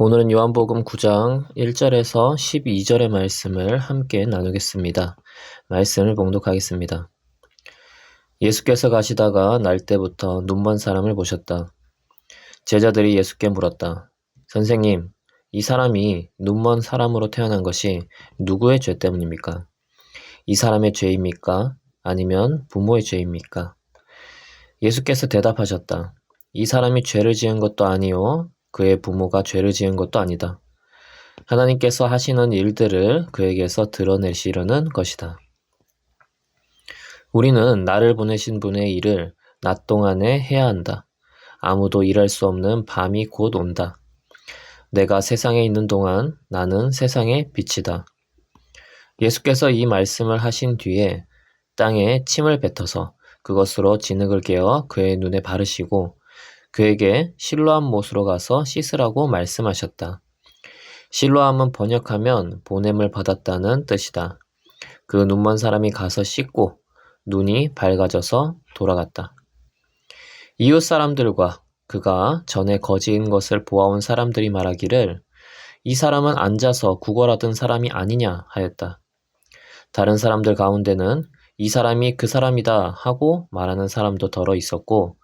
오늘은 요한복음 9장 1절에서 12절의 말씀을 함께 나누겠습니다. 말씀을 봉독하겠습니다. 예수께서 가시다가 날 때부터 눈먼 사람을 보셨다. 제자들이 예수께 물었다. 선생님, 이 사람이 눈먼 사람으로 태어난 것이 누구의 죄 때문입니까? 이 사람의 죄입니까? 아니면 부모의 죄입니까? 예수께서 대답하셨다. 이 사람이 죄를 지은 것도 아니요 그의 부모가 죄를 지은 것도 아니다. 하나님께서 하시는 일들을 그에게서 드러내시려는 것이다. 우리는 나를 보내신 분의 일을 낮 동안에 해야 한다. 아무도 일할 수 없는 밤이 곧 온다. 내가 세상에 있는 동안 나는 세상의 빛이다. 예수께서 이 말씀을 하신 뒤에 땅에 침을 뱉어서 그것으로 진흙을 깨어 그의 눈에 바르시고 그에게 실로암 못으로 가서 씻으라고 말씀하셨다. 실로암은 번역하면 보냄을 받았다는 뜻이다. 그 눈먼 사람이 가서 씻고 눈이 밝아져서 돌아갔다. 이웃 사람들과 그가 전에 거지인 것을 보아온 사람들이 말하기를 이 사람은 앉아서 구걸하던 사람이 아니냐 하였다. 다른 사람들 가운데는 이 사람이 그 사람이다 하고 말하는 사람도 더러 있었고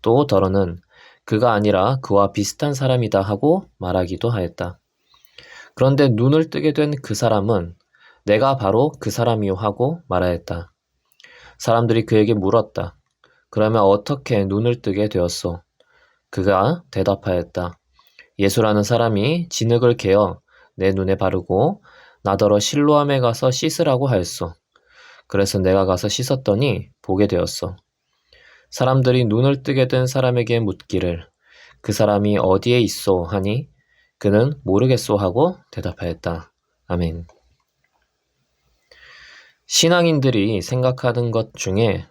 또 더러는 그가 아니라 그와 비슷한 사람이다 하고 말하기도 하였다. 그런데 눈을 뜨게 된 그 사람은 내가 바로 그 사람이요 하고 말하였다. 사람들이 그에게 물었다. 그러면 어떻게 눈을 뜨게 되었소? 그가 대답하였다. 예수라는 사람이 진흙을 개어 내 눈에 바르고 나더러 실로암에 가서 씻으라고 하였소. 그래서 내가 가서 씻었더니 보게 되었소. 사람들이 눈을 뜨게 된 사람에게 묻기를 그 사람이 어디에 있소 하니 그는 모르겠소 하고 대답하였다. 아멘. 신앙인들이 생각하는 것 중에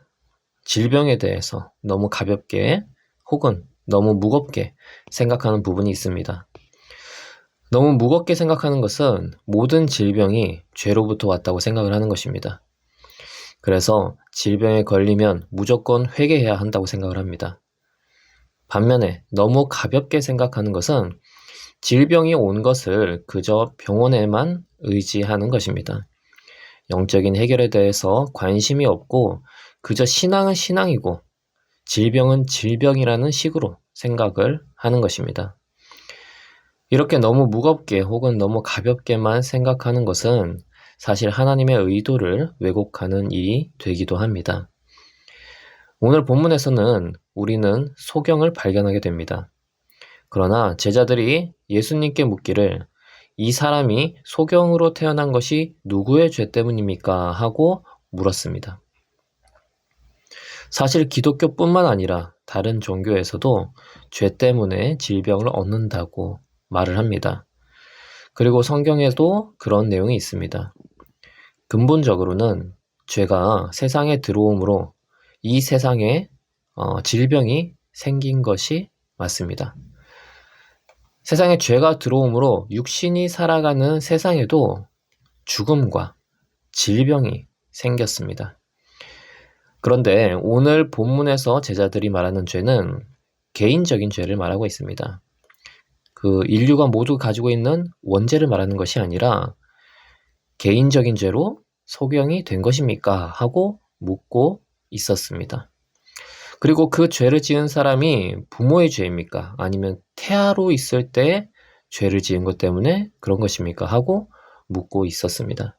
질병에 대해서 너무 가볍게 혹은 너무 무겁게 생각하는 부분이 있습니다. 너무 무겁게 생각하는 것은 모든 질병이 죄로부터 왔다고 생각을 하는 것입니다. 그래서 질병에 걸리면 무조건 회개해야 한다고 생각을 합니다. 반면에 너무 가볍게 생각하는 것은 질병이 온 것을 그저 병원에만 의지하는 것입니다. 영적인 해결에 대해서 관심이 없고 그저 신앙은 신앙이고 질병은 질병이라는 식으로 생각을 하는 것입니다. 이렇게 너무 무겁게 혹은 너무 가볍게만 생각하는 것은 사실 하나님의 의도를 왜곡하는 일이 되기도 합니다. 오늘 본문에서는 우리는 소경을 발견하게 됩니다. 그러나 제자들이 예수님께 묻기를 이 사람이 소경으로 태어난 것이 누구의 죄 때문입니까? 하고 물었습니다. 사실 기독교뿐만 아니라 다른 종교에서도 죄 때문에 질병을 얻는다고 말을 합니다. 그리고 성경에도 그런 내용이 있습니다. 근본적으로는 죄가 세상에 들어옴으로 이 세상에 질병이 생긴 것이 맞습니다. 세상에 죄가 들어옴으로 육신이 살아가는 세상에도 죽음과 질병이 생겼습니다. 그런데 오늘 본문에서 제자들이 말하는 죄는 개인적인 죄를 말하고 있습니다. 그 인류가 모두 가지고 있는 원죄를 말하는 것이 아니라 개인적인 죄로 소경이 된 것입니까? 하고 묻고 있었습니다. 그리고 그 죄를 지은 사람이 부모의 죄입니까? 아니면 태아로 있을 때 죄를 지은 것 때문에 그런 것입니까? 하고 묻고 있었습니다.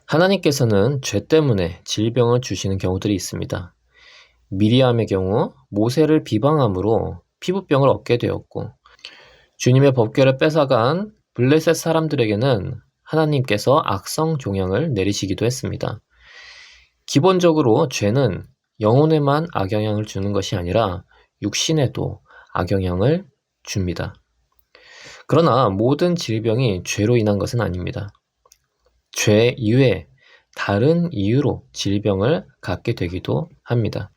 하나님께서는 죄 때문에 질병을 주시는 경우들이 있습니다. 미리암의 경우 모세를 비방함으로 피부병을 얻게 되었고 주님의 법궤를 뺏어간 블레셋 사람들에게는 하나님께서 악성 종양을 내리시기도 했습니다. 기본적으로 죄는 영혼에만 악영향을 주는 것이 아니라 육신에도 악영향을 줍니다. 그러나 모든 질병이 죄로 인한 것은 아닙니다. 죄 이외에 다른 이유로 질병을 갖게 되기도 합니다.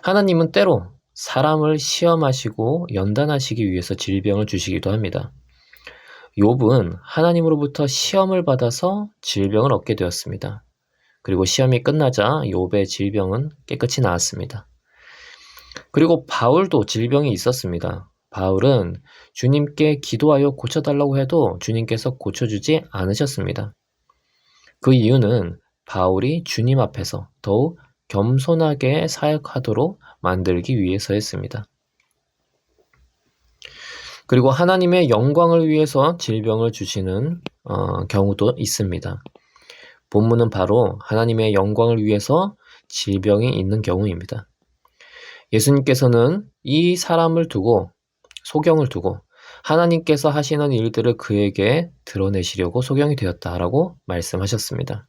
하나님은 때로 사람을 시험하시고 연단하시기 위해서 질병을 주시기도 합니다. 욥은 하나님으로부터 시험을 받아서 질병을 얻게 되었습니다. 그리고 시험이 끝나자 욥의 질병은 깨끗이 나았습니다. 그리고 바울도 질병이 있었습니다. 바울은 주님께 기도하여 고쳐달라고 해도 주님께서 고쳐주지 않으셨습니다. 그 이유는 바울이 주님 앞에서 더욱 겸손하게 사역하도록 만들기 위해서였습니다. 그리고 하나님의 영광을 위해서 질병을 주시는 경우도 있습니다. 본문은 바로 하나님의 영광을 위해서 질병이 있는 경우입니다. 예수님께서는 이 사람을 두고, 소경을 두고 하나님께서 하시는 일들을 그에게 드러내시려고 소경이 되었다라고 말씀하셨습니다.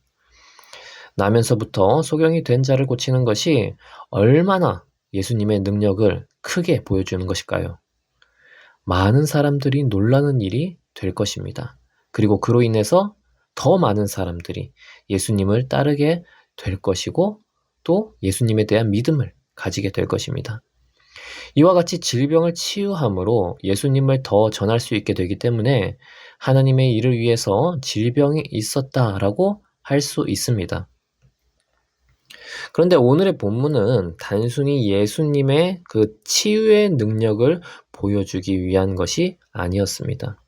나면서부터 소경이 된 자를 고치는 것이 얼마나 예수님의 능력을 크게 보여주는 것일까요? 많은 사람들이 놀라는 일이 될 것입니다. 그리고 그로 인해서 더 많은 사람들이 예수님을 따르게 될 것이고 또 예수님에 대한 믿음을 가지게 될 것입니다. 이와 같이 질병을 치유함으로 예수님을 더 전할 수 있게 되기 때문에 하나님의 일을 위해서 질병이 있었다라고 할 수 있습니다. 그런데 오늘의 본문은 단순히 예수님의 그 치유의 능력을 보여주기 위한 것이 아니었습니다.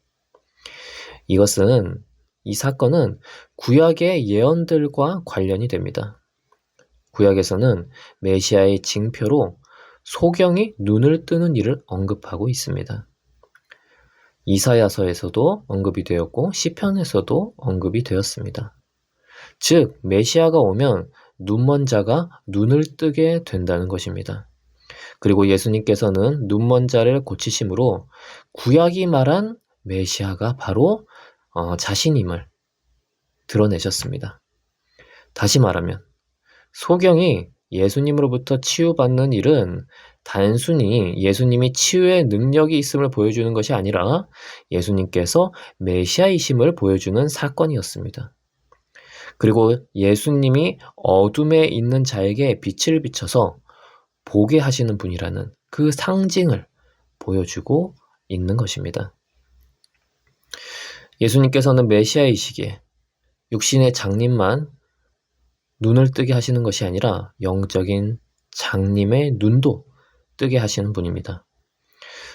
이 사건은 구약의 예언들과 관련이 됩니다. 구약에서는 메시아의 징표로 소경이 눈을 뜨는 일을 언급하고 있습니다. 이사야서에서도 언급이 되었고 시편에서도 언급이 되었습니다. 즉 메시아가 오면 눈먼 자가 눈을 뜨게 된다는 것입니다. 그리고 예수님께서는 눈먼 자를 고치심으로 구약이 말한 메시아가 바로 자신임을 드러내셨습니다. 다시 말하면 소경이 예수님으로부터 치유받는 일은 단순히 예수님이 치유의 능력이 있음을 보여주는 것이 아니라 예수님께서 메시아이심을 보여주는 사건이었습니다. 그리고 예수님이 어둠에 있는 자에게 빛을 비춰서 보게 하시는 분이라는 그 상징을 보여주고 있는 것입니다. 예수님께서는 메시아이시기에 육신의 장님만 눈을 뜨게 하시는 것이 아니라 영적인 장님의 눈도 뜨게 하시는 분입니다.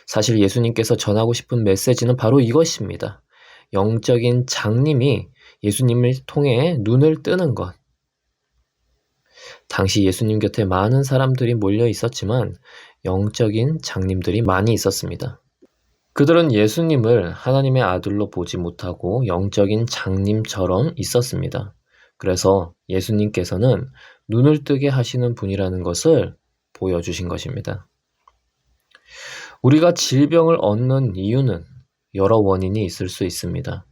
사실 예수님께서 전하고 싶은 메시지는 바로 이것입니다. 영적인 장님이 예수님을 통해 눈을 뜨는 것. 당시 예수님 곁에 많은 사람들이 몰려 있었지만 영적인 장님들이 많이 있었습니다. 그들은 예수님을 하나님의 아들로 보지 못하고 영적인 장님처럼 있었습니다. 그래서 예수님께서는 눈을 뜨게 하시는 분이라는 것을 보여주신 것입니다. 우리가 질병을 얻는 이유는 여러 원인이 있을 수 있습니다.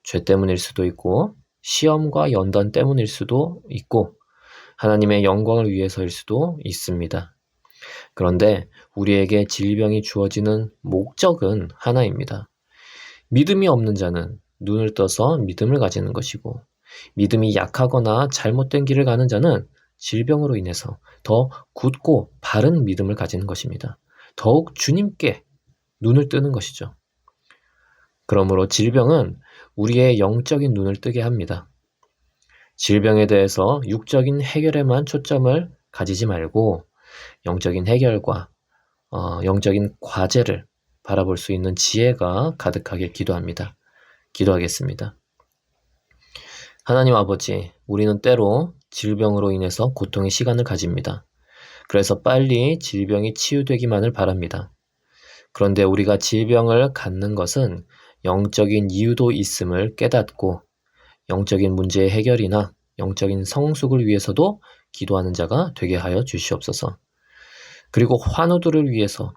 죄 때문일 수도 있고 시험과 연단 때문일 수도 있고 하나님의 영광을 위해서일 수도 있습니다. 그런데 우리에게 질병이 주어지는 목적은 하나입니다. 믿음이 없는 자는 눈을 떠서 믿음을 가지는 것이고 믿음이 약하거나 잘못된 길을 가는 자는 질병으로 인해서 더 굳고 바른 믿음을 가지는 것입니다. 더욱 주님께 눈을 뜨는 것이죠. 그러므로 질병은 우리의 영적인 눈을 뜨게 합니다. 질병에 대해서 육적인 해결에만 초점을 가지지 말고 영적인 해결과 영적인 과제를 바라볼 수 있는 지혜가 가득하길 기도합니다. 기도하겠습니다. 하나님 아버지, 우리는 때로 질병으로 인해서 고통의 시간을 가집니다. 그래서 빨리 질병이 치유되기만을 바랍니다. 그런데 우리가 질병을 갖는 것은 영적인 이유도 있음을 깨닫고 영적인 문제의 해결이나 영적인 성숙을 위해서도 기도하는 자가 되게 하여 주시옵소서. 그리고 환우들을 위해서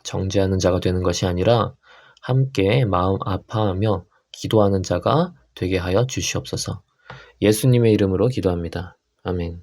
정죄하는 자가 되는 것이 아니라 함께 마음 아파하며 기도하는 자가 되게 하여 주시옵소서. 예수님의 이름으로 기도합니다. 아멘.